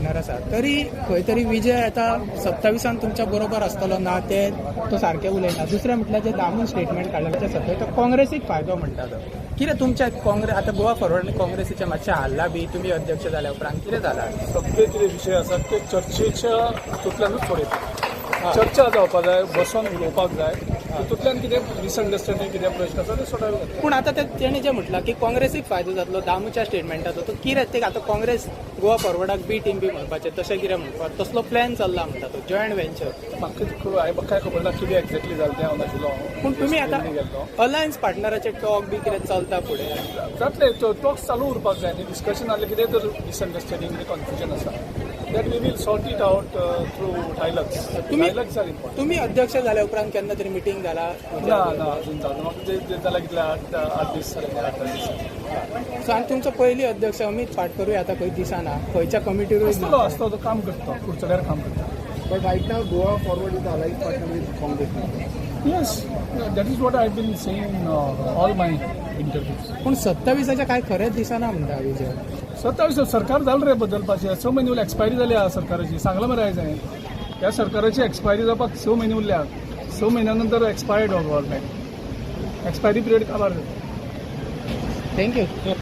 Partner आसा तरी खंय तरी विजय आता 27 तुमच्या बरोबर आसतलो ना ते तो सारकें उलयना. दुसरें म्हटल्यार जे दामून स्टेटमेंट काडलें सगळें तो काँग्रेसीक फायदो म्हणटा तो. कितें तुमच्या काँग्रेस आता गोवा फॉरवर्ड आनी काँग्रेसीचे मातशें हल्ला बी तुमी अध्यक्ष जाल्या उपरांत कितें जाला? सगळे कितें विशय आसात ते चर्चेच्या हातूंतल्यानूच सोडयतात. चर्चा जावपाक जाय, बसून उलोवपाक जाय. तितूंतल्यान कितें मिसअंडरस्टँडींग कितें प्रश्न आसा ते सोडवले जाता. पूण आतां तेणें जें म्हटलां की काँग्रेसीक फायदो जातलो दामूच्या स्टेटमेंटाचो तो कितें ते आतां काँग्रेस गोवा फॉरवर्डाक बी टीम बी म्हणपाचें तशें कितें म्हणपाक तसलो प्लॅन चल्ला म्हणटा तो जॉयंट वेंचर. म्हाका काय खबर ना कितें एक्झॅक्टली जालें तें हांव नाशिल्लो. पूण तुमी आतां अलायन्स पार्टनराचे टॉक बी कितें चलता फुडें? जातले टॉक्स चालू उरपाक जाय न्ही. डिस्कशन जालें कितें तर मिसअंडरस्टँडींग कितें कन्फ्युजन आसा that we will sort it out through dialogues. Dialogues are important. तुम्ही अध्यक्ष जाल्या उपरांत केन्ना तरी मिटींग जाला? ना अजून जावं ना. म्हाका जाल्यार कितले 8 दीस जाले 8 दीस. सो आनी तुमचो पयली अध्यक्ष अमित फाटकरूय आतां खंय दिसना खंयच्या कमिटीरूय आसता तो काम करता खुर्चड्यार काम करता. But right now, Goa Forward is allied partner with Congress. Yes, that is what I've been saying in all my interviews. पूण 27 काय खरेंच दिसना म्हणटा विजय. 27 सरकार जालें रे बदलपाचें. 6 म्हयने उरले. एक्सपायरी जाली आहा सरकाराची. सांगलां मरे आयज हांवें. ह्या सरकाराची एक्सपायरी जावपाक 6 म्हयने उरल्यात. 6 म्हयन्या नंतर एक्सपायर्ड हो गव्हर्मेंट. एक्सपायरी पिरियड काबार जाता. थँक्यू.